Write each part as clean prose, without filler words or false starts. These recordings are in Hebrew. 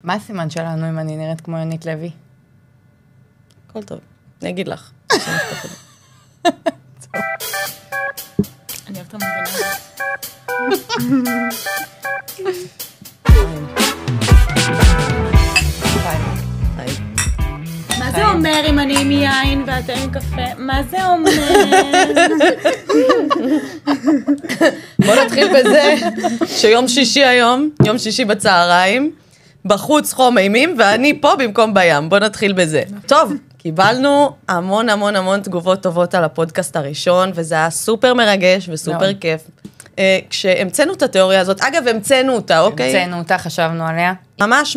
מה הסימן שלנו אם אני נראית כמו יונית לוי? הכל טוב, אני אגיד לך. אני אוהבת המנגנה. מה זה אומר אם אני עם יין ואתה עם קפה? מה זה אומר? בוא נתחיל בזה שיום שישי היום, יום שישי בצהריים, בחוץ חום אימים ואני פה במקום בים. בוא נתחיל בזה. טוב, קיבלנו המון תגובות טובות על הפודקאסט הראשון, וזה היה סופר מרגש וסופר כיף. כשהמצאנו את התיאוריה הזאת, אגב, המצאנו אותה, אוקיי? המצאנו אותה, חשבנו עליה. ממש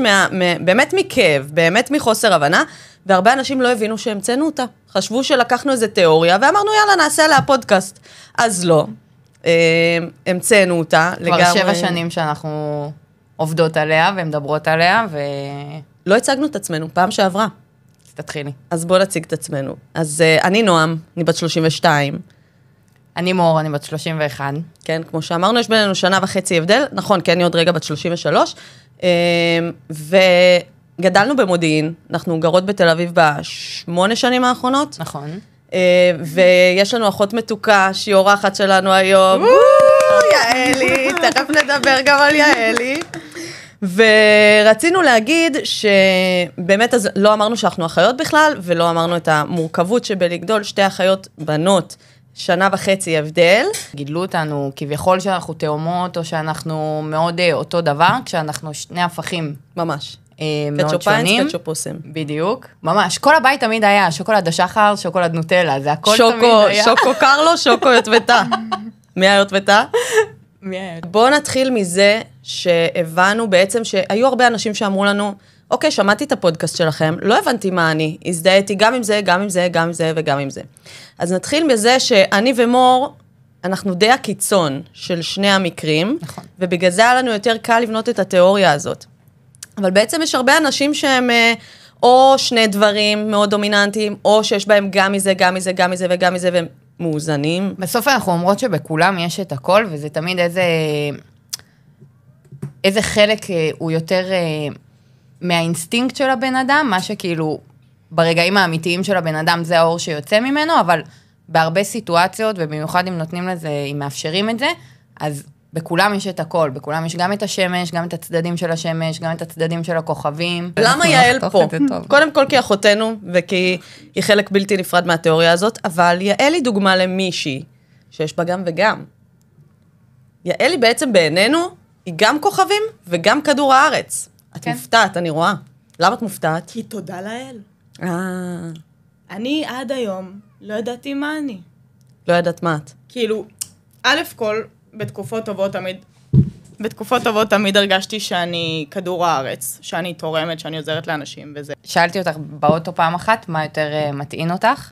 באמת מכאב, באמת מחוסר הבנה, והרבה אנשים לא הבינו שהמצאנו אותה. חשבו שלקחנו איזה תיאוריה, ואמרנו, יאללה, נעשה עליה פודקאסט. אז לא. המצאנו אותה. כבר 7 שנים שאנחנו עובדות עליה, ומדברות עליה, לא הצגנו את עצמנו, פעם שעברה. אז תתחילי. אז בוא נציג את עצמנו. אז אני נועם, אני בת 32. אני מור, אני בת 31. כן, כמו שאמרנו, יש בינינו 1.5 הבדל. נכון, כי אני עוד רגע בת 33. וגדלנו במודיעין. אנחנו גרות בתל אביב ב8 שנים האחרונות. נכון. ויש לנו אחות מתוקה, שהיא אורחת שלנו היום. יעלי, תכף נדבר גם על יעלי. ורצינו להגיד שבאמת אז לא אמרנו שאנחנו אחיות בכלל, ולא אמרנו את המורכבות שבלגדול 2 אחיות בנות, 1.5 הבדל. גידלו אותנו כביכול שאנחנו תאומות, או שאנחנו מאוד אותו דבר, כשאנחנו 2 הפכים. ממש. מאוד שונים. קטשופוסם. בדיוק. ממש. כל הבית תמיד היה שוקולד השחר, שוקולד נוטלה, זה הכל תמיד היה. שוקו קרלו, שוקו יוטבתה. מי היוטבתה? מי היה? בואו נתחיל מזה שהבנו בעצם שהיו הרבה אנשים שאמרו לנו, אוקיי, שמעתי את הפודקאסט שלכם, לא הבנתי מה אני, הזדהיתי גם עם זה, גם עם זה, גם עם זה וגם עם זה. אז נתחיל מזה שאני ומור, אנחנו די הקיצון של 2 המקרים, נכון. ובגלל זה היה לנו יותר קל לבנות את התיאוריה הזאת. אבל בעצם יש הרבה אנשים שהם או 2 דברים מאוד דומיננטיים, או שיש בהם גם מזה, גם מזה, גם מזה וגם מזה, והם מאוזנים. בסוף אנחנו אומרות שבכולם יש את הכל, וזה תמיד איזה חלק הוא יותר מהאינסטינקט של הבן אדם, מה שכאילו ברגעים האמיתיים של הבן אדם זה האור שיוצא ממנו, אבל בהרבה סיטואציות, ובמיוחד אם נותנים לזה, אם מאפשרים את זה, אז בכולם יש את הכל, בכולם יש גם את השמש, גם את הצדדים של השמש, גם את הצדדים של הכוכבים. למה יעל פה? קודם כל כי אחותנו, וכי היא חלק בלתי נפרד מהתיאוריה הזאת, אבל יעל היא דוגמה למישהי, שיש בה גם וגם. יעל היא בעצם בעינינו, היא גם כוכבים וגם כדור הארץ. את מופתעת, אני רואה. למה את מופתעת? כי תודה לאל. אני עד היום לא ידעתי מה אני. לא ידעת מה את. כאילו, א' כל, בתקופות טובות תמיד הרגשתי שאני כדור הארץ, שאני תורמת, שאני עוזרת לאנשים וזה. שאלתי אותך באוטו פעם אחת, מה יותר מטעין אותך,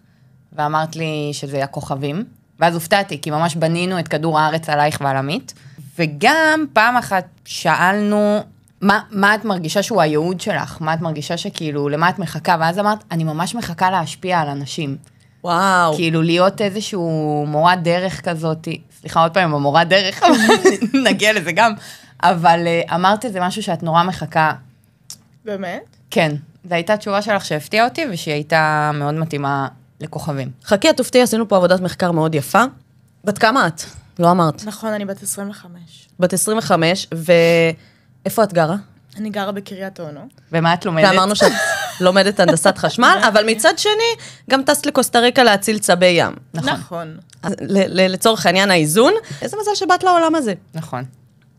ואמרת לי שזה הכוכבים, ואז הופתעתי, כי ממש בנינו את כדור הארץ עלייך ועל עמית, וגם פעם אחת שאלנו, מה את מרגישה שהוא הייעוד שלך? מה את מרגישה שכאילו, למה את מחכה? ואז אמרת, אני ממש מחכה להשפיע על אנשים. וואו. כאילו להיות איזשהו מורת דרך כזאת, סליחה עוד פעם, המורת דרך, נגיע לזה גם, אבל אמרת זה משהו שאת נורא מחכה. באמת? כן, זו הייתה תשובה שלך שהפתיעה אותי, ושהיא הייתה מאוד מתאימה לכוכבים. חכי, את תופתעי, עשינו פה עבודת מחקר מאוד יפה. בת כמה את? לא אמרת. נכון, אני בת 25. בת 25, ואיפה את גרה? אני גרה בקריית אונו. ומה את לומדת? ואמרנו שאת לומדת הנדסת חשמל, אבל מצד שני, גם טסת לקוסטה ריקה להציל צבי ים. נכון. לצורך העניין האיזון, איזה מזל שבאת לעולם הזה. נכון.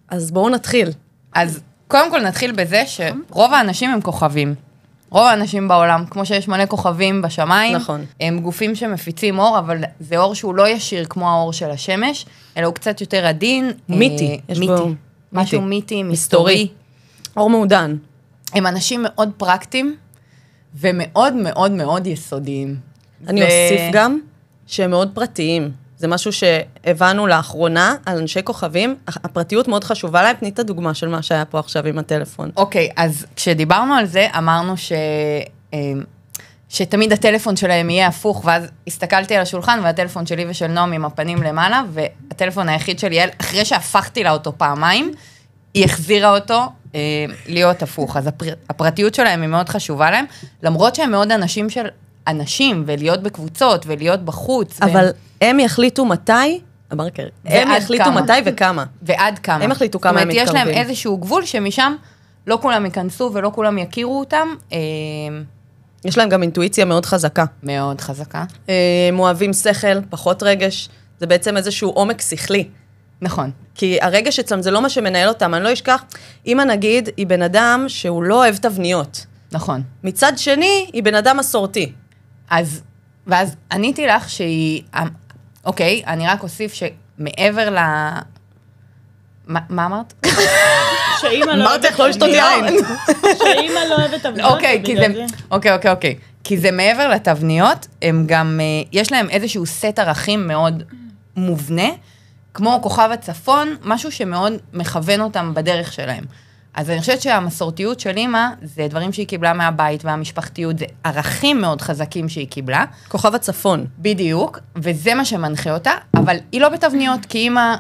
אז בואו נתחיל. אז קודם כל נתחיל בזה שרוב האנשים הם כוכבים. רוב האנשים בעולם, כמו שיש מלא כוכבים בשמיים, נכון. הם גופים שמפיצים אור, אבל זה אור שהוא לא ישיר כמו האור של השמש, אלא הוא קצת יותר עדין. מיתי. מיתי. משהו מיתי, מסתורי. אור מעודן. הם אנשים מאוד פרקטיים, ומאוד מאוד מאוד יסודיים. אני אוסיף גם שהם מאוד פרטיים. זה משהו שהבנו לאחרונה על אנשי כוכבים, הפרטיות מאוד חשובה להם, תני את הדוגמה של מה שהיה פה עכשיו עם הטלפון. אוקיי, אז כשדיברנו על זה, אמרנו שתמיד הטלפון שלהם יהיה הפוך, ואז הסתכלתי על השולחן, והטלפון שלי ושל נועם עם הפנים למעלה, והטלפון היחיד שלי, אחרי שהפכתי לה אותו פעמיים, היא החזירה אותו להיות הפוך. אז הפרטיות שלהם היא מאוד חשובה להם, למרות שהם מאוד אנשים, ולהיות בקבוצות, ולהיות בחוץ. אבל הם יחליטו מתי, המרקר, הם יחליטו מתי וכמה. ועד כמה. הם יחליטו כמה הם מתקרבים. זאת אומרת, יש להם איזשהו גבול שמשם לא כולם ייכנסו ולא כולם יכירו אותם. יש להם גם אינטואיציה מאוד חזקה. מאוד חזקה. הם אוהבים שכל, פחות רגש. זה בעצם איזשהו עומק שכלי. נכון. כי הרגש אצלם זה לא מה שמנהל אותם. אני לא אשכח, אמא נגיד, היא בן אדם שהוא לא אוהב תבניות. נכון. מצד שני, היא בן אדם מסורתי. ואז עניתי לך שהיא, אוקיי, אני רק אוסיף שמעבר מה אמרת? שאמא לא אמרת איך לא לשתות יין. שאמא לא אוהבת תבניות. אוקיי. כי זה מעבר לתבניות, הם גם, יש להם איזשהו סט ערכים מאוד מובנה, כמו כוכב הצפון, משהו שמאוד מכוון אותם בדרך שלהם. אז אני חושבת שהמסורתיות של אמא, זה דברים שהיא קיבלה מהבית, והמשפחתיות, זה ערכים מאוד חזקים שהיא קיבלה. כוכב הצפון. בדיוק, וזה מה שמנחה אותה, אבל היא לא בתבניות, כי אמא,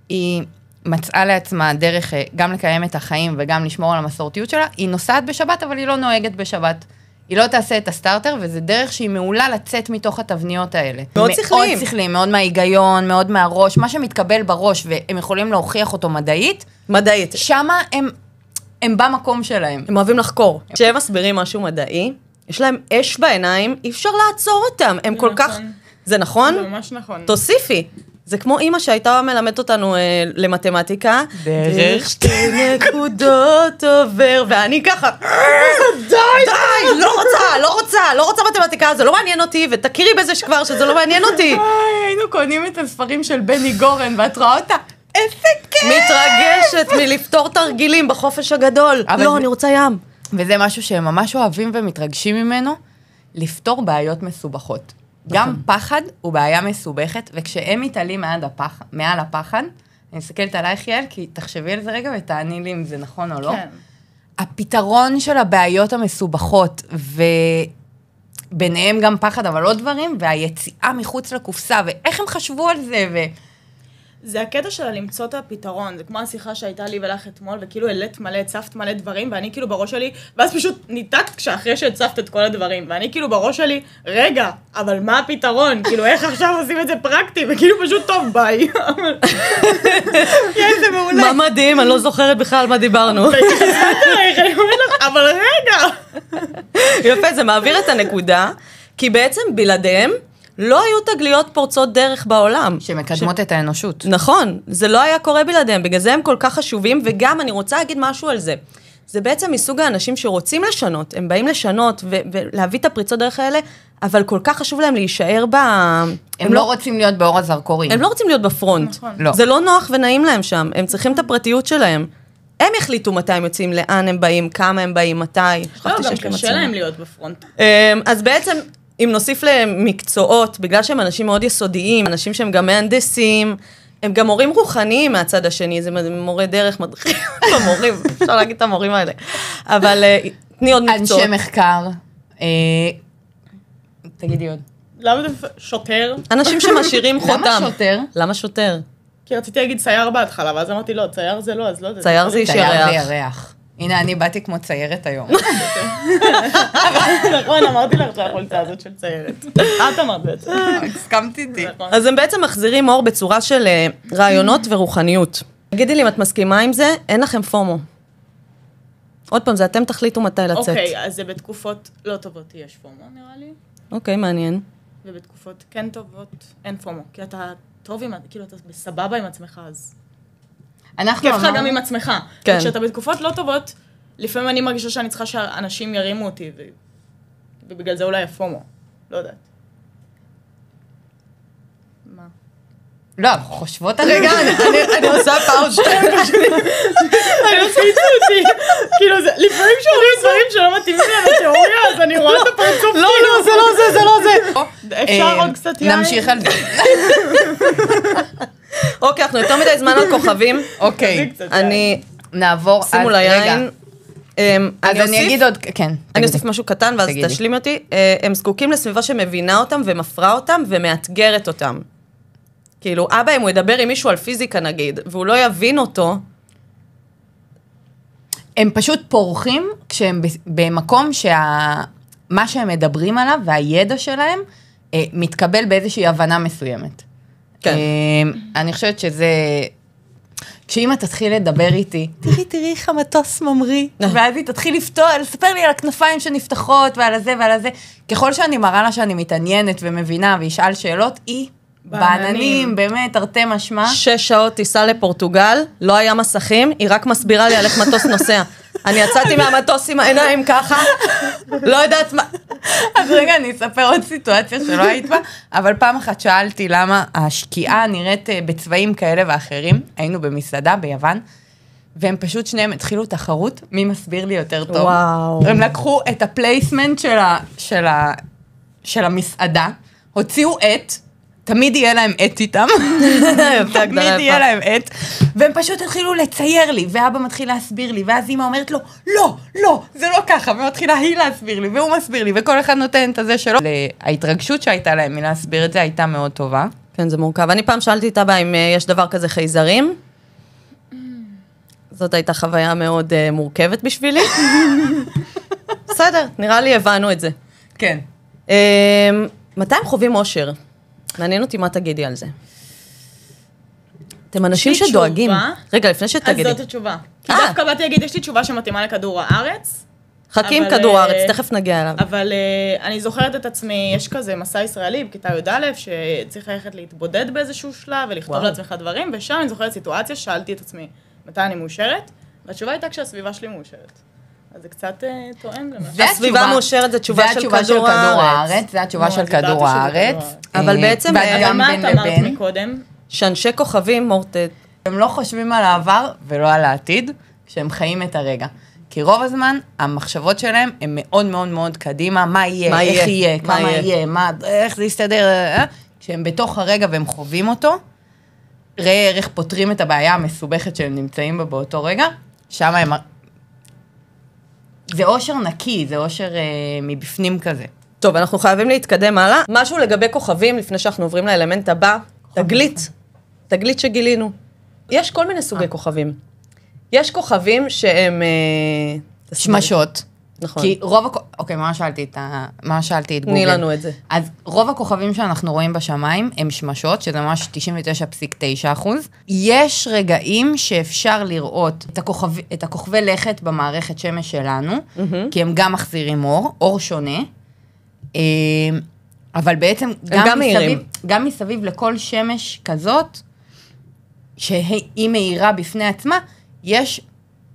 היא מצאה לעצמה דרך גם לקיים את החיים, וגם לשמור על המסורתיות שלה, היא נוסעת בשבת, אבל היא לא נוהגת בשבת. היא לא תעשה את הסטארטר, וזה דרך שהיא מעולה לצאת מתוך התבניות האלה. מאוד שכליים. מאוד שכליים, מאוד מההיגיון, מאוד מהראש, מה שמתקבל בראש, והם יכולים להוכיח אותו מדעית. מדעית. שמה הם במקום שלהם. הם אוהבים לחקור. כשהם מסבירים משהו מדעי, יש להם אש בעיניים, אי אפשר לעצור אותם. הם כל כך... זה נכון? זה ממש נכון. תוסיפי. זה כמו אמא שהייתה מלמדת אותנו למתמטיקה. דרך שתי נקודות עובר, ואני ככה, די, לא רוצה מתמטיקה, זה לא מעניין אותי, ותכירי בזה שכבר שזה לא מעניין אותי. היינו קונים את הספרים של בני גורן, ואת רואה אותה, איזה כיף! מתרגשת מלפתור תרגילים בחופש הגדול. לא, אני רוצה ים. וזה משהו שהם ממש אוהבים ומתרגשים ממנו, לפתור בעיות מסובכות. גם פחד הוא בעיה מסובכת, וכשהם מתעלים מעל הפחד, אני מסתכלת עלייך יעל, כי תחשבי על זה רגע ותעני לי אם זה נכון או לא. כן. הפתרון של הבעיות המסובכות, וביניהם גם פחד, אבל עוד דברים, והיציאה מחוץ לקופסה, ואיך הם חשבו על זה, זה הקטע שלה למצוא את הפתרון, זה כמו השיחה שהייתה לי ולך אתמול, וכאילו העלית מלא, הצפת מלא דברים, ואני כאילו בראש שלי, ואז פשוט ניתקת כשאחרי שהצפת את כל הדברים, ואני כאילו בראש שלי, רגע, אבל מה הפתרון? כאילו איך עכשיו עושים את זה פרקטי, וכאילו פשוט טוב, ביי. כן, זה מעולה. מה מדהים, אני לא זוכרת בכלל מה דיברנו. אבל רגע. יפה, זה מעביר את הנקודה, כי בעצם בלעדיהם, לא היו תגליות פורצות דרך בעולם. שמקדמות את האנושות. נכון, זה לא היה קורה בלעדיהם, בגלל זה הם כל כך חשובים, וגם אני רוצה להגיד משהו על זה. זה בעצם מסוג האנשים שרוצים לשנות, הם באים לשנות ולהביא את הפריצות דרך האלה, אבל כל כך חשוב להם להישאר הם לא רוצים להיות באור הזרקורים. הם לא רוצים להיות בפרונט. נכון. לא. זה לא נוח ונעים להם שם, הם צריכים את הפרטיות שלהם. הם יחליטו מתי הם יוצאים, לאן הם באים, כמה הם באים, מתי. לא, גם קשה להם להיות בפרונט. אז בעצם... אם נוסיף להם מקצועות, בגלל שהם אנשים מאוד יסודיים, אנשים שהם גם מהנדסים, הם גם מורים רוחניים מהצד השני, זה מורי דרך, מדריכים, מורים, אפשר להגיד את המורים האלה. אבל תני עוד מקצועות. אנשי מחקר, תגידי עוד. למה זה שוטר? אנשים שמשאירים חותם. למה שוטר? למה שוטר? כי רציתי להגיד צייר בהתחלה, ואז אמרתי, לא, צייר זה לא, אז לא יודע. צייר זה איש צייר ירח. זה ירח. הנה, אני באתי כמו ציירת היום. נכון, אמרתי לך שהחולצה הזאת של ציירת. את אמרת בעצם. הסכמתי איתי. אז הם בעצם מחזירים אור בצורה של רעיונות ורוחניות. תגידי לי אם את מסכימה עם זה, אין לכם פומו. עוד פעם, זה אתם תחליטו מתי לצאת. אוקיי, אז זה בתקופות לא טובות יש פומו, נראה לי. אוקיי, מעניין. ובתקופות כן טובות אין פומו. כי אתה טוב עם, כאילו אתה בסבבה עם עצמך, אז... כיף לך גם עם עצמך. כן. כשאתה בתקופות לא טובות, לפעמים אני מרגישה שאני צריכה שאנשים ירימו אותי, ובגלל זה אולי הפומו. לא יודעת. מה? לא, חושבות על זה. רגע, אני עושה פאוז. אני עושה אותי. כאילו, לפעמים שאומרים דברים שלא מתאימים לי לתיאוריה, אז אני רואה את הפרצוף. לא, לא, זה לא זה, זה לא זה. אפשר עוד קצת יין? נמשיך על זה. אוקיי, אנחנו יותר מדי זמן על כוכבים. אוקיי, אני... נעבור. שימו ליין. אז אני אגיד עוד, כן. אני אוסיף משהו קטן, ואז תגידי. תשלימי אותי. הם זקוקים לסביבה שמבינה אותם ומפרה אותם ומאתגרת אותם. כאילו, אבא, אם הוא ידבר עם מישהו על פיזיקה נגיד, והוא לא יבין אותו, הם פשוט פורחים כשהם במקום מה שהם מדברים עליו והידע שלהם מתקבל באיזושהי הבנה מסוימת. כן. אני חושבת שזה... כשאמא תתחיל לדבר איתי, תראי איך המטוס ממריא, ואז היא תתחיל לספר לי על הכנפיים שנפתחות ועל הזה ועל הזה. ככל שאני מראה לה שאני מתעניינת ומבינה וישאל שאלות, היא בעננים, באמת, תרתי משמע. 6 שעות טיסה לפורטוגל, לא היה מסכים, היא רק מסבירה לי על איך מטוס נוסע. אני יצאתי מהמטוס עם העיניים ככה, לא יודעת מה. אז רגע, אני אספר עוד סיטואציה שלא היית בה, אבל פעם אחת שאלתי למה השקיעה נראית בצבעים כאלה ואחרים, היינו במסעדה ביוון, והם פשוט שניהם התחילו תחרות, מי מסביר לי יותר טוב. וואו. הם לקחו את הפלייסמנט של המסעדה, הוציאו עט, תמיד יהיה להם עט איתם, תמיד יהיה להם עט, והם פשוט התחילו לצייר לי, ואבא מתחיל להסביר לי, ואז אמא אומרת לו, לא, זה לא ככה, ומתחילה היא להסביר לי, והוא מסביר לי, וכל אחד נותן את הזה שלו. ההתרגשות שהייתה להם מלהסביר את זה הייתה מאוד טובה. כן, זה מורכב. אני פעם שאלתי את אבא אם יש דבר כזה חייזרים. זאת הייתה חוויה מאוד מורכבת בשבילי. בסדר, נראה לי הבנו את זה. כן. מתי הם חווים אושר? מעניין אותי מה תגידי על זה. אתם אנשים שדואגים. רגע, לפני שתגידי. אז זאת התשובה. כי דווקא באתי להגיד, יש לי תשובה שמתאימה לכדור הארץ. חכים כדור הארץ, תכף נגיע אליו. אבל אני זוכרת את עצמי, יש כזה מסע ישראלי בכיתה י"א, שצריך ללכת להתבודד באיזשהו שלב, ולכתוב לעצמך דברים, ושם אני זוכרת סיטואציה, שאלתי את עצמי, מתי אני מאושרת? והתשובה הייתה כשהסביבה שלי מאושרת. אז זה קצת תואם למה. הסביבה מאושרת, זה תשובה של כדור הארץ. זה התשובה של כדור הארץ. אבל בעצם, מה את אמרת מקודם? שאנשי כוכבים מורטט. הם לא חושבים על העבר ולא על העתיד, כשהם חיים את הרגע. כי רוב הזמן, המחשבות שלהם הן מאוד מאוד מאוד קדימה, מה יהיה, איך יהיה, כמה יהיה, איך זה יסתדר, כשהם בתוך הרגע והם חווים אותו, ראה איך פותרים את הבעיה המסובכת שהם נמצאים בה באותו רגע, שם הם... זה אושר נקי, זה אושר מבפנים כזה. טוב, אנחנו חייבים להתקדם הלאה. משהו לגבי כוכבים, לפני שאנחנו עוברים לאלמנט הבא, תגלית שגילינו. יש כל מיני סוגי כוכבים. יש כוכבים שהם... שמשות. נכון. כי רוב אוקיי, מה שאלתי את גוגל? תני לנו את זה. אז רוב הכוכבים שאנחנו רואים בשמיים הם שמשות, שזה ממש 99.9%. יש רגעים שאפשר לראות את הכוכבי לכת במערכת שמש שלנו, כי הם גם מחזירים אור שונה, אבל בעצם גם מסביב לכל שמש כזאת, שהיא מאירה בפני עצמה, יש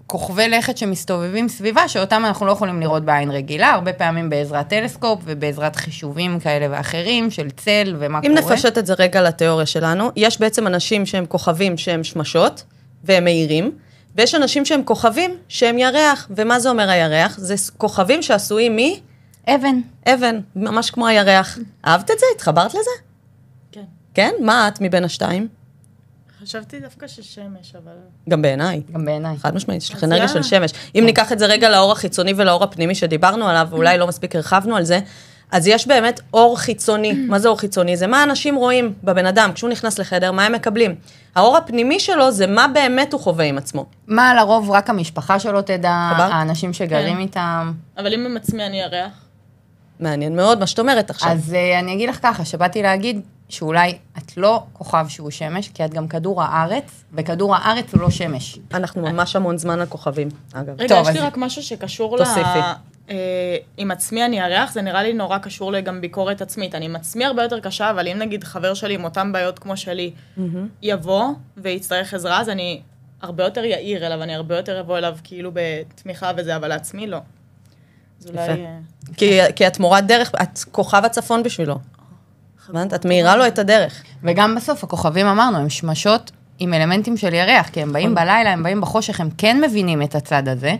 כוכבי לכת שמסתובבים סביבה, שאותם אנחנו לא יכולים לראות בעין רגילה, הרבה פעמים בעזרת טלסקופ ובעזרת חישובים כאלה ואחרים, של צל ומה קורה. אם נפשט את זה רגע לתיאוריה שלנו, יש בעצם אנשים שהם כוכבים שהם שמשות, והם מאירים, ויש אנשים שהם כוכבים שהם ירח, ומה זה אומר הירח? זה כוכבים שעשויים אבן, ממש כמו הירח. אהבת את זה? התחברת לזה? כן. כן? מה את מבין השתיים? חשבתי דווקא ששמש, אבל... גם בעיניי. חד משמעית, יש לך אנרגיה של שמש. אם ניקח את זה רגע לאור החיצוני ולאור הפנימי שדיברנו עליו, ואולי לא מספיק הרחבנו על זה, אז יש באמת אור חיצוני. מה זה אור חיצוני? זה מה אנשים רואים בבן אדם, כשהוא נכנס לחדר, מה הם מקבלים. האור הפנימי שלו זה מה באמת הוא חווה עם עצמו. מה לרוב רק המשפחה שלו תדע, האנשים שגרים איתם. אבל אם עם עצמי אני ירח. מעניין מאוד מה שאת אומרת עכשיו. אז אני אגיד לך ככה, שבאתי להגיד שאולי את לא כוכב שהוא שמש, כי את גם כדור הארץ, וכדור הארץ הוא לא שמש. אנחנו ממש המון זמן על כוכבים, אגב. רגע, יש לי רק משהו שקשור עם עצמי אני ירח, זה נראה לי נורא קשור גם ביקורת עצמית. אני עם עצמי הרבה יותר קשה, אבל אם נגיד חבר שלי עם אותם בעיות כמו שלי, יבוא ויצטרך עזרה, אז אני הרבה יותר יאיר אליו, אני הרבה יותר אבוא אליו כאילו בתמיכה וזה, אבל לעצמי לא. אז אולי... כי את מורת דרך, את כוכב הצפון בשבילו. את מאירה לו את הדרך. וגם בסוף, הכוכבים אמרנו, הם שמשות עם אלמנטים של ירח, כי הם באים בלילה, הם באים בחושך, הם כן מבינים את הצד הזה.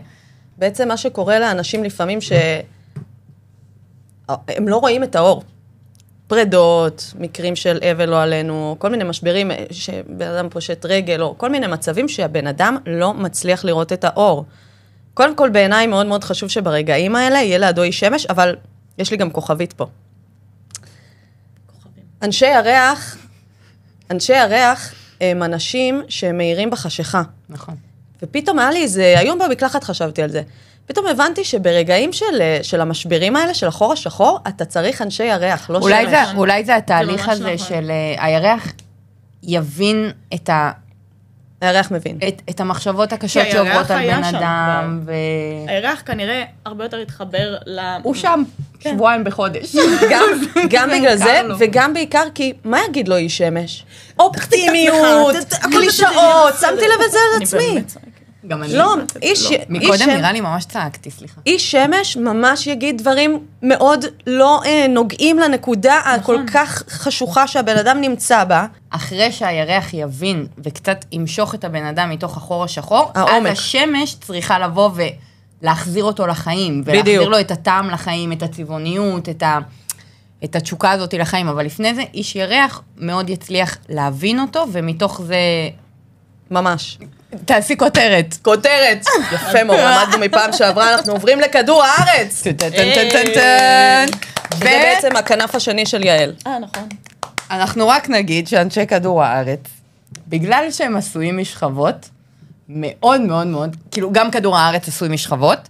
בעצם מה שקורה לאנשים לפעמים שהם לא רואים את האור. פרדות, מקרים של אבל לא עלינו, כל מיני משברים שבן אדם פושט רגל, או כל מיני מצבים שהבן אדם לא מצליח לראות את האור. קודם כל בעיניי מאוד מאוד חשוב שברגעים האלה יהיה לידו איש שמש, אבל יש לי גם כוכבית פה. אנשי ירח הם אנשים שמאירים בחשיכה. נכון. ופתאום היה לי איזה, היום במקלחת חשבתי על זה, פתאום הבנתי שברגעים של המשברים האלה, של החור השחור, אתה צריך אנשי ירח, לא שמש. אולי זה התהליך ממש הזה נכון. של הירח יבין הירח מבין. את המחשבות הקשות כי הירח שעוברות על היה בן שם אדם, הירח כנראה הרבה יותר התחבר הוא שם שבועיים בחודש. גם בגלל זה, וגם בעיקר כי, מה יגיד לו איש שמש? אופטימיות, קלישאות, שמתי לב את זה על עצמי. גם אני. לא, איש מקודם נראה לי ממש צעקתי, סליחה. איש שמש ממש יגיד דברים מאוד לא נוגעים לנקודה הכל כך חשוכה שהבן אדם נמצא בה. אחרי שהירח יבין וקצת ימשוך את הבן אדם מתוך החור השחור, אז העומק. השמש צריכה לבוא ולהחזיר אותו לחיים, ולהחזיר לו את הטעם לחיים, את הצבעוניות, את התשוקה הזאת לחיים, אבל לפני זה איש ירח מאוד יצליח להבין אותו, ומתוך זה ממש. תעשי כותרת. כותרת. יפה מאוד, עמדנו מפעם שעברה, אנחנו עוברים לכדור הארץ. זה בעצם הכנף השני של יעל. נכון. אנחנו רק נגיד שאנשי כדור הארץ, בגלל שהם עשויים משכבות, מאוד מאוד מאוד, כאילו גם כדור הארץ עשוי משכבות,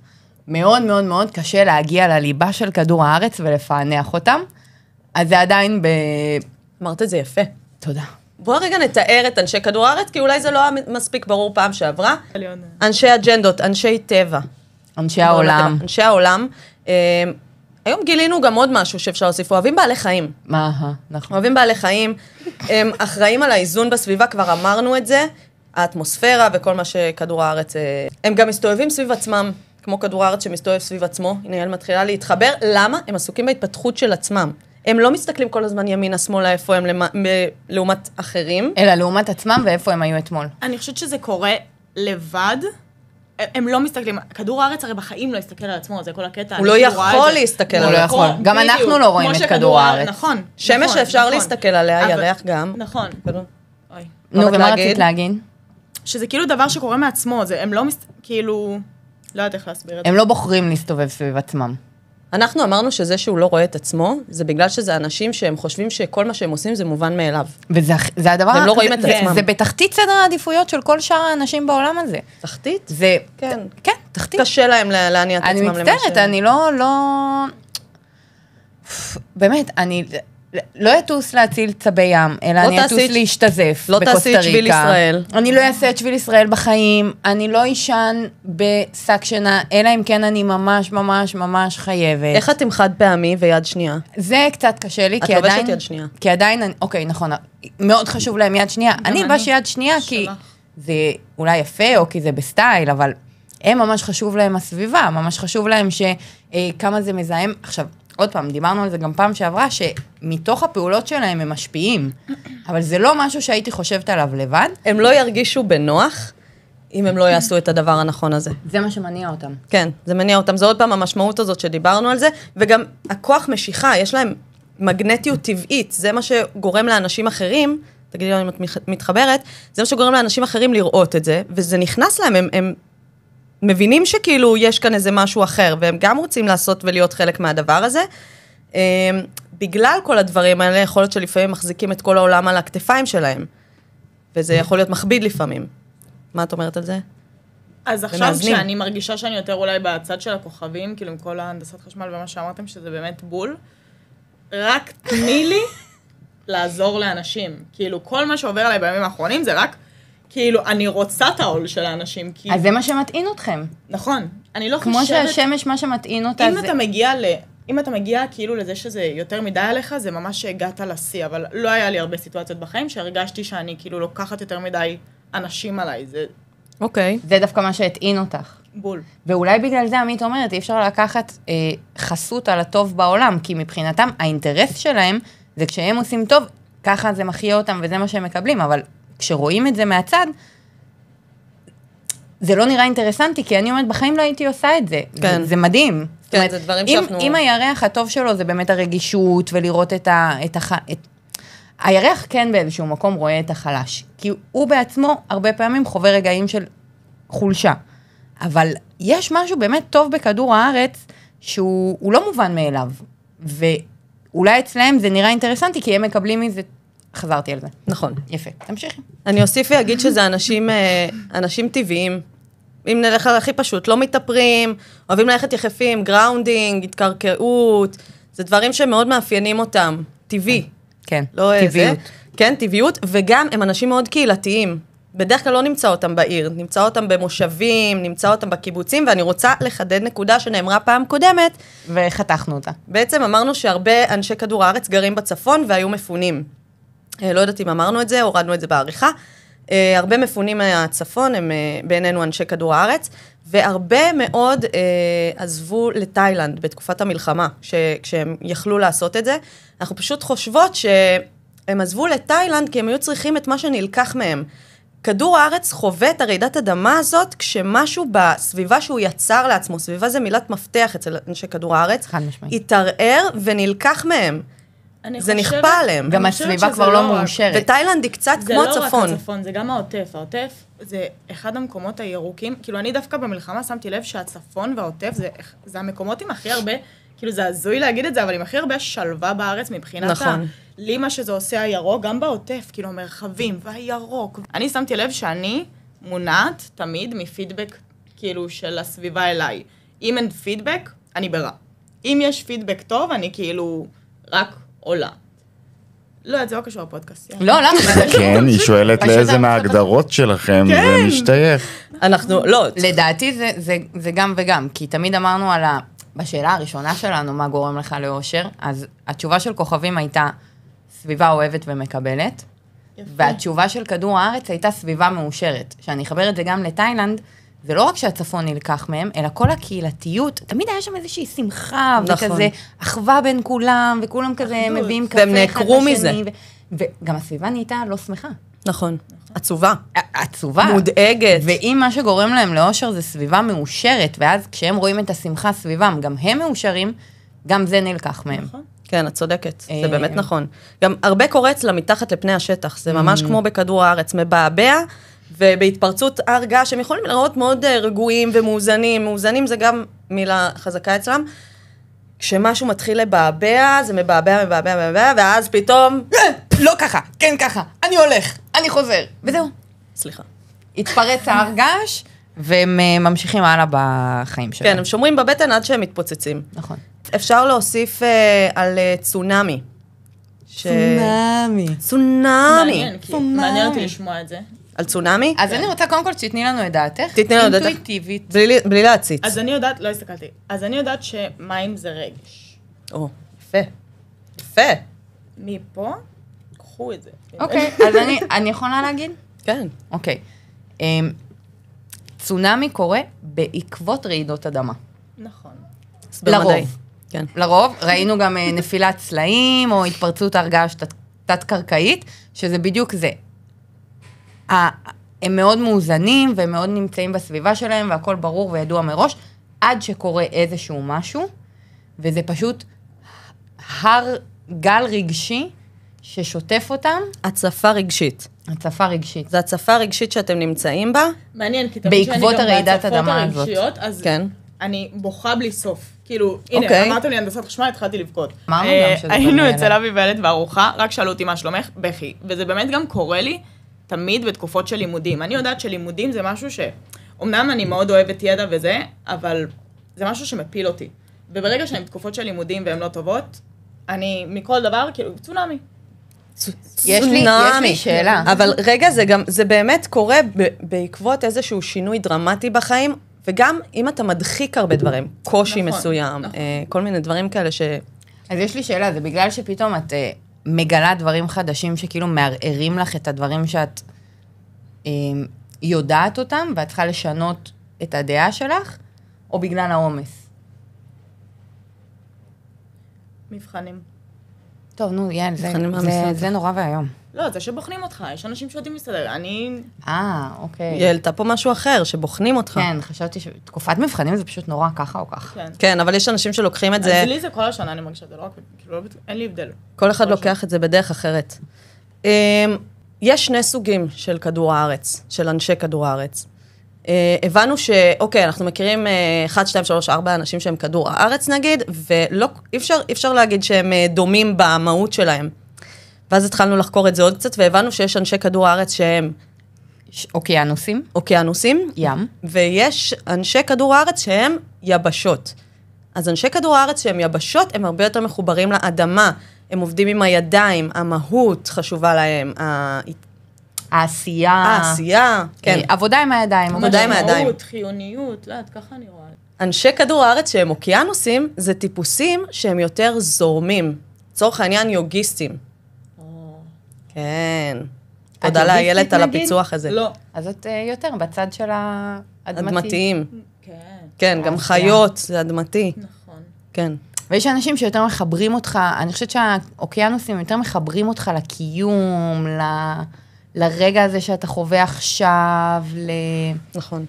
מאוד מאוד מאוד קשה להגיע לליבה של כדור הארץ ולפענח אותם, אז זה עדיין אמרת את זה יפה. תודה. בואו רגע נתאר את אנשי כדור הארץ, כי אולי זה לא היה מספיק ברור פעם שעברה. אנשי אג'נדות, אנשי טבע. אנשי העולם. אנשי העולם. היום גילינו גם עוד משהו שאפשר להוסיף, אוהבים בעלי חיים. נכון. אוהבים בעלי חיים, הם אחראים על האיזון בסביבה, כבר אמרנו את זה, האטמוספירה וכל מה שכדור הארץ, הם גם מסתובבים סביב עצמם, כמו כדור הארץ שמסתובב סביב עצמו, הנה יעל מתחילה להתחבר, למה? הם עסוקים בהתפתחות של עצמם. הם לא מסתכלים כל הזמן ימינה, שמאלה, איפה הם לעומת אחרים. אלא לעומת עצמם ואיפה הם היו אתמול. אני חושבת שזה קורה לבד. הם לא מסתכלים, כדור הארץ הרי בחיים לא יסתכל על עצמו, זה כל הקטע. הוא לא יכול להסתכל הוא לא יכול. גם אנחנו לא רואים את כדור הארץ. נכון. שמש שאפשר להסתכל עליה, ירח גם. נכון. נו, ומה רצית להגיד? שזה כאילו דבר שקורה מעצמו, הם לא כאילו, לא יודעת איך להסביר את זה. הם לא בוחרים להסתובב סביב עצמם. אנחנו אמרנו שזה שהוא לא רואה את עצמו, זה בגלל שזה אנשים שהם חושבים שכל מה שהם עושים זה מובן מאליו. וזה הדבר... הם לא רואים את עצמם. זה בתחתית סדר העדיפויות של כל שאר האנשים בעולם הזה. תחתית? זה... כן. כן, תחתית. קשה להם להניע את עצמם למה אני מצטערת, אני לא... באמת, אני לא אטוס להציל צבי ים, אלא אני אטוס להשתזף לא תעשי את שביל ישראל. אני לא אעשה את שביל ישראל בחיים, אני לא אישן בשק שינה, אלא אם כן אני ממש ממש ממש חייבת. איך אתם חד פעמי ויד שנייה? זה קצת קשה לי, את לובשת יד שנייה. כי עדיין, אוקיי, נכון, מאוד חשוב להם יד שנייה. אני אלבש יד שנייה כי זה אולי יפה, או כי זה בסטייל, אבל הם ממש חשוב להם הסביבה, ממש חשוב להם שכמה זה מזהם. עכשיו, עוד פעם, דיברנו על זה גם פעם שעברה, שמתוך הפעולות שלהם הם משפיעים, אבל זה לא משהו שהייתי חושבת עליו לבד. הם לא ירגישו בנוח, אם הם לא יעשו את הדבר הנכון הזה. זה מה שמניע אותם. כן, זה מניע אותם. זה עוד פעם המשמעות הזאת שדיברנו על זה, וגם הכוח משיכה, יש להם מגנטיות טבעית, זה מה שגורם לאנשים אחרים, תגידי לי אם את מתחברת, זה מה שגורם לאנשים אחרים לראות את זה, וזה נכנס להם, הם מבינים שכאילו יש כאן איזה משהו אחר, והם גם רוצים לעשות ולהיות חלק מהדבר הזה. בגלל כל הדברים האלה, יכול להיות שלפעמים מחזיקים את כל העולם על הכתפיים שלהם, וזה יכול להיות מכביד לפעמים. מה את אומרת על זה? אז עכשיו שאני מרגישה שאני יותר אולי בצד של הכוכבים, כאילו עם כל ההנדסת חשמל ומה שאמרתם, שזה באמת בול, רק תני לי לעזור לאנשים. כאילו כל מה שעובר עליי בימים האחרונים זה רק, כאילו אני רוצה את העול של האנשים. אז זה מה שמטעין אתכם. נכון. אני לא כמו חושבת... שהשמש מה שמטעין אותה זה... אם אתה מגיע כאילו לזה שזה יותר מדי עליך, זה ממש שהגעת לשיא, אבל לא היה לי הרבה סיטואציות בחיים שהרגשתי שאני כאילו לוקחת יותר מדי אנשים עליי. זה... אוקיי. זה דווקא מה שהטעין אותך. בול. ואולי בגלל זה עמית אומרת, אי אפשר לקחת חסות על הטוב בעולם, כי מבחינתם האינטרס שלהם זה כשהם עושים טוב, ככה זה מחיה אותם וזה מה שהם מקבלים, אבל כשרואים את זה מהצד, זה לא נראה אינטרסנטי, כי אני אומרת, בחיים לא הייתי עושה את זה. כן. זה מדהים. כן, אומרת, זה דברים שאנחנו... אם הירח הטוב שלו זה באמת הרגישות, ולראות הירח כן באיזשהו מקום רואה את החלש, כי הוא בעצמו הרבה פעמים חווה רגעים של חולשה. אבל יש משהו באמת טוב בכדור הארץ, שהוא לא מובן מאליו, ואולי אצלהם זה נראה אינטרסנטי, כי הם מקבלים מזה, חזרתי על זה. נכון. יפה, תמשיכי. אני אוסיף ואגיד שזה אנשים טבעיים, אם נלך על הכי פשוט, לא מתאפרים, אוהבים ללכת יחפים, גראונדינג, התקרקעות, זה דברים שמאוד מאפיינים אותם, טבעי. כן, לא טבעיות. כן, טבעיות, וגם הם אנשים מאוד קהילתיים. בדרך כלל לא נמצא אותם בעיר, נמצא אותם במושבים, נמצא אותם בקיבוצים, ואני רוצה לחדד נקודה שנאמרה פעם קודמת. וחתכנו אותה. בעצם אמרנו שהרבה אנשי כדור הארץ גרים בצפון והיו מפונים. לא יודעת אם אמרנו את זה, הורדנו את זה בעריכה. הרבה מפונים מהצפון הם בינינו אנשי כדור הארץ, והרבה מאוד עזבו לתאילנד בתקופת המלחמה, כשהם יכלו לעשות את זה. אנחנו פשוט חושבות שהם עזבו לתאילנד כי הם היו צריכים את מה שנלקח מהם. כדור הארץ חווה את הרעידת אדמה הזאת, כשמשהו בסביבה שהוא יצר לעצמו, סביבה זה מילת מפתח אצל אנשי כדור הארץ, התערער ונלקח מהם. זה נכפה עליהם. גם הסביבה כבר לא מאושרת. ותאילנד היא קצת כמו הצפון. זה לא רק הצפון, זה גם העוטף. העוטף זה אחד המקומות הירוקים, כאילו אני דווקא במלחמה שמתי לב שהצפון והעוטף זה המקומות עם הכי הרבה, כאילו זה הזוי להגיד את זה, אבל עם הכי הרבה שלווה בארץ מבחינת נכון. לי מה שזה עושה הירוק, גם בעוטף, כאילו המרחבים והירוק. אני שמתי לב שאני מונעת תמיד מפידבק כאילו של הסביבה אליי. אם אין פידבק, אני ברע. אם יש פידבק טוב, אני כאילו רק עולה. לא, זה לא קשור לפודקאסט. לא, למה? כן, היא שואלת לאיזה מההגדרות שלכם, זה משתייך. אנחנו, לא. לדעתי זה גם וגם, כי תמיד אמרנו על בשאלה הראשונה שלנו, מה גורם לך לאושר, אז התשובה של כוכבים הייתה סביבה אוהבת ומקבלת, והתשובה של כדור הארץ הייתה סביבה מאושרת. שאני אחבר את זה גם לתאילנד, זה לא רק שהצפון נלקח מהם, אלא כל הקהילתיות, תמיד היה שם איזושהי שמחה, וכזה אחווה בין כולם, וכולם כזה מביאים קפה אחד לשני. והם נעקרו מזה. וגם הסביבה נהייתה לא שמחה. נכון. עצובה. עצובה. מודאגת. ואם מה שגורם להם לאושר זה סביבה מאושרת, ואז כשהם רואים את השמחה סביבם, גם הם מאושרים, גם זה נלקח מהם. נכון. כן, את צודקת, זה באמת נכון. גם הרבה קורה אצלה מתחת לפני השטח, זה ממש כמו בכדור הארץ, מבעבע, ובהתפרצות הר געש, הם יכולים לראות מאוד רגועים ומאוזנים, מאוזנים זה גם מילה חזקה אצלם, כשמשהו מתחיל לבעבע, זה מבעבע, ואז פתאום, לא ככה, כן ככה, אני הולך, אני חוזר, וזהו. סליחה. התפרץ ההר געש, והם ממשיכים הלאה בחיים שלהם. כן, הם שומרים בבטן עד שהם מתפוצצים. נכון. אפשר להוסיף על צונאמי. צונאמי. צונאמי. מעניין אותי לשמוע את זה. על צונאמי? אז אני רוצה קודם כל שתתני לנו את דעתך. תתני לנו את דעתך. אינטואיטיבית. בלי להציץ. אז אני יודעת, לא הסתכלתי, אז אני יודעת שמים זה רגש. או, יפה. יפה. מפה, קחו את זה. אוקיי, אז אני יכולה להגיד? כן. אוקיי. צונאמי קורה בעקבות רעידות אדמה. נכון. לרוב. כן. לרוב, ראינו גם נפילת צלעים, או התפרצות הר געש תת-קרקעית, שזה בדיוק זה. הם מאוד מאוזנים, והם מאוד נמצאים בסביבה שלהם, והכל ברור וידוע מראש, עד שקורה איזשהו משהו, וזה פשוט גל רגשי ששוטף אותם. הצפה רגשית. הצפה רגשית. זו הצפה רגשית שאתם נמצאים בה? מעניין, כי תמיד שאני גם הרעידת אדמה הזאת. אז כן. אני בוכה בלי סוף. כאילו, הנה, אמרתם לי הנדסת חשמל, התחלתי לבכות. אמרנו גם שזה היינו אצל אבי וילד בארוחה, רק שאלו אותי מה שלומך, בכי. וזה באמת גם קורה לי תמיד בתקופות של לימודים. אני יודעת שלימודים זה משהו אמנם אני מאוד אוהבת ידע וזה, אבל זה משהו שמפיל אותי. וברגע שאני בתקופות של לימודים והן לא טובות, אני מכל דבר, כאילו, צונאמי. יש לי שאלה. אבל רגע, זה באמת קורה בעקבות איזשהו שינוי דרמטי בחיים, וגם אם אתה מדחיק הרבה דברים, קושי מסוים, כל מיני דברים כאלה אז יש לי שאלה, זה בגלל שפתאום את מגלה דברים חדשים שכאילו מערערים לך את הדברים שאת יודעת אותם, ואת צריכה לשנות את הדעה שלך, או בגלל העומס? מבחנים. טוב, נו, יאל, זה נורא והיום. לא, זה שבוחנים אותך, יש אנשים שיודעים להסתדר, אוקיי. היא העלתה פה משהו אחר, שבוחנים אותך. כן, חשבתי שתקופת מבחנים זה פשוט נורא ככה או כך. כן, אבל יש אנשים שלוקחים את זה... אז לי זה כל השנה, אני מרגישה, זה לא, כאילו, אין לי הבדל. כל אחד לוקח את זה בדרך אחרת. יש שני סוגים של כדור הארץ, של אנשי כדור הארץ. הבנו שאוקיי, אנחנו מכירים 1, 2, 3, 4 אנשים שהם כדור הארץ נגיד, ולא, אפשר להגיד שהם דומים במהות שלהם. ואז התחלנו לחקור את זה עוד קצת, והבנו שיש אנשי כדור הארץ שהם אוקיינוסים, אוקיינוסים, ים. ויש אנשי כדור הארץ שהם יבשות. אז אנשי כדור הארץ שהם יבשות, הם הרבה יותר מחוברים לאדמה, הם עובדים עם הידיים, המהות חשובה להם, העשייה, כן. עבודה עם הידיים. עבודה עם הידיים. משמעות, חיוניות, לא יודעת, ככה אני רואה. אנשי כדור הארץ שהם אוקיינוסים, זה טיפוסים שהם יותר זורמים. לצורך העניין יוגיסטים. כן. תודה לאיילת על הפיצוח הזה. לא. אז זאת יותר בצד של האדמתי. אדמתיים. כן. כן, גם חיות, זה אדמתי. נכון. כן. ויש אנשים שיותר מחברים אותך, אני חושבת שהאוקיינוסים יותר מחברים אותך לקיום, לרגע הזה שאתה חווה עכשיו, נכון.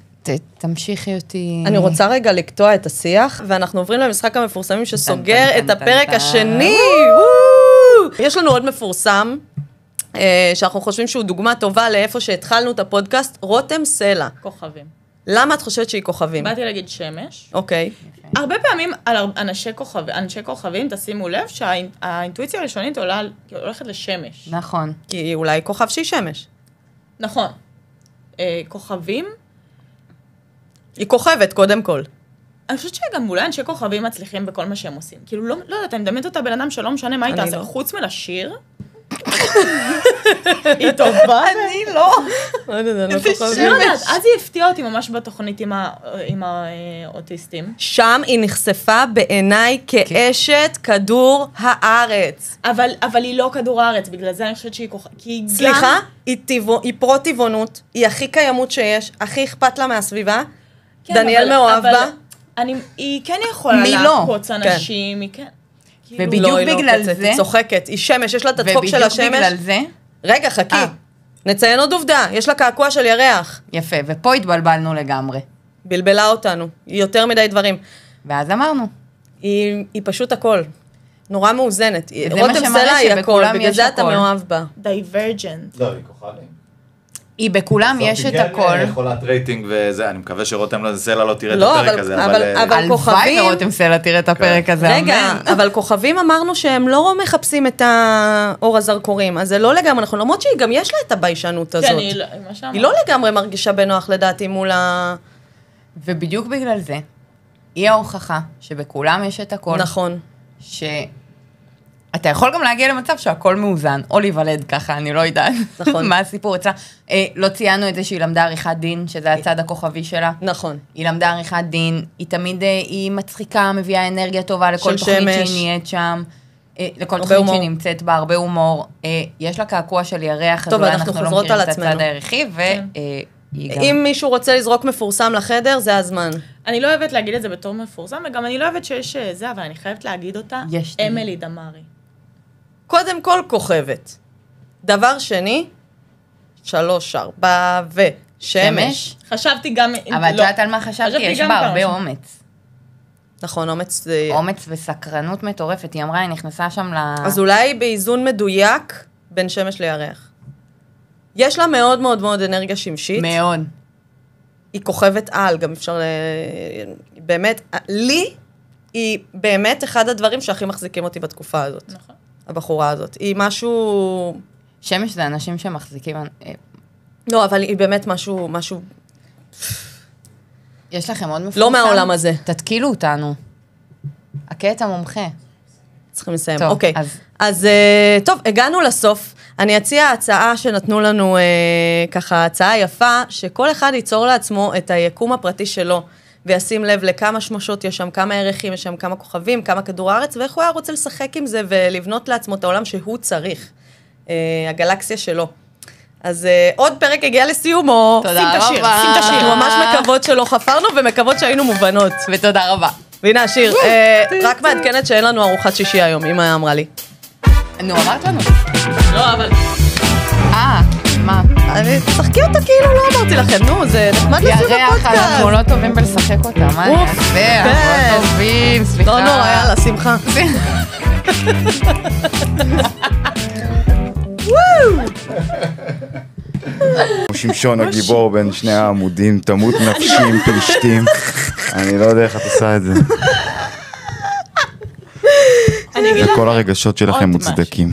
תמשיכי אותי. אני רוצה רגע לקטוע את השיח, ואנחנו עוברים למשחק המפורסמים שסוגר את הפרק השני. יש לנו עוד מפורסם, שאנחנו חושבים שהוא דוגמה טובה לאיפה שהתחלנו את הפודקאסט, רותם סלע. כוכבים. למה את חושבת שהיא כוכבים? באתי להגיד שמש. אוקיי. הרבה פעמים על אנשי כוכבים, תשימו לב שהאינטואיציה הראשונית הולכת לשמש. נכון. כי אולי כוכב שהיא שמש. נכון. כוכבים, היא כוכבת, קודם כל. אני חושבת שגם אולי אנשי כוכבים מצליחים בכל מה שהם עושים. כאילו, לא יודעת, אני מדמיינת אותה בן אדם שלא משנה מה היא תעשה, חוץ מלשיר. היא טובה. אני לא. לא יודעת, אני לא לא יודעת, אז היא הפתיעה אותי ממש בתוכנית עם האוטיסטים. שם היא נחשפה בעיניי כאשת כדור הארץ. אבל היא לא כדור הארץ, בגלל זה אני חושבת שהיא כוכבים. סליחה, היא פרו-טבעונות, היא הכי קיימות שיש, הכי אכפת לה מהסביבה. דניאל מאוהב בה. היא כן יכולה לעקוץ אנשים, היא כן. ובדיוק בגלל זה... היא צוחקת, היא שמש, יש לה את הצחוק של השמש. ובדיוק בגלל זה... רגע, חכי. נציין עוד עובדה, יש לה קעקוע של ירח. יפה, ופה התבלבלנו לגמרי. בלבלה אותנו, היא יותר מדי דברים. ואז אמרנו. היא פשוט הכל. נורא מאוזנת. וזה רותם סלע היא הכל, בגלל זה אתה מאוהב בה. דייברג'נט. לא, היא כוכבים. היא בכולם יש את הכל. זאת חולת רייטינג וזה, אני מקווה שרותם סלע לא תראה את לא, הפרק הזה, אבל כוכבים... הלוואי ורותם סלע תראה את הפרק הזה, רגע, אבל כוכבים אמרנו שהם לא מחפשים את האור הזרקורים, אז זה לא לגמרי נכון, למרות שהיא גם יש לה את הביישנות הזאת. כן, היא לא לגמרי מרגישה בנוח לדעתי מול ה... ובדיוק בגלל זה, היא ההוכחה שבכולם יש את הכל. נכון. אתה יכול גם להגיע למצב שהכל מאוזן, או להיוולד ככה, אני לא יודעת. נכון. מה הסיפור אצלה. לא ציינו את זה שהיא למדה עריכת דין, שזה הצד הכוכבי שלה. נכון. היא למדה עריכת דין, היא תמיד, היא מצחיקה, מביאה אנרגיה טובה לכל תוכנית שהיא נהיית שם, לכל תוכנית שהיא נמצאת בה, הרבה הומור. יש לה קעקוע של ירח, אז אולי אנחנו לא מכירים את הצד הערכי, אם מישהו רוצה לזרוק מפורסם לחדר, זה הזמן. אני לא אוהבת להגיד את זה בתור מפורסם, וגם אני לא אוהבת שיש זה, אבל אני חייבת להגיד אותה, אמילי דמארי. קודם כל כוכבת. דבר שני, 3, 4 ושמש. חשבתי גם... אבל את יודעת על מה חשבתי? יש בה הרבה אומץ. נכון, אומץ... אומץ וסקרנות מטורפת. היא אמרה, היא נכנסה שם אז אולי באיזון מדויק בין שמש לירח. יש לה מאוד מאוד מאוד אנרגיה שמשית. מאוד. היא כוכבת על, גם אפשר באמת, לי היא באמת אחד הדברים שהכי מחזיקים אותי בתקופה הזאת. נכון. הבחורה הזאת. היא משהו... שמש זה אנשים שמחזיקים... לא, אבל היא באמת משהו... יש לכם עוד מפורסם? לא מהעולם הזה. תתקילו אותנו. הקטע מומחה. צריכים לסיים. טוב, אוקיי. אז טוב, הגענו לסוף. אני אציע הצעה שנתנו לנו ככה, הצעה יפה, שכל אחד ייצור לעצמו את היקום הפרטי שלו, וישים לב לכמה שמשות יש שם, כמה ערכים יש שם, כמה כוכבים, כמה כדור הארץ, ואיך הוא היה רוצה לשחק עם זה ולבנות לעצמו את העולם שהוא צריך. הגלקסיה שלו. אז עוד פרק הגיע לסיומו. תודה רבה. שים את השיר. אנחנו ממש מקוות שלא חפרנו ומקוות שהיינו מובנות. ותודה רבה. והנה השיר. רק מעדכנת שאין לנו ארוחת שישי היום, אמא אמרה לי. נו, אמרת לנו. לא, אבל... מה? תשחקי אותה כאילו לא אמרתי לכם, נו, זה נחמד לזה בפודקאסט. ירח, אנחנו לא טובים בלשחק אותה, מה אני אעשה? אנחנו לא טובים, סליחה. לא נורא, יאללה, שמחה. שמשון הגיבור בין שני העמודים, תמות נפשי עם פלישתים. אני לא יודע איך את עושה את זה. וכל הרגשות שלכם מוצדקים.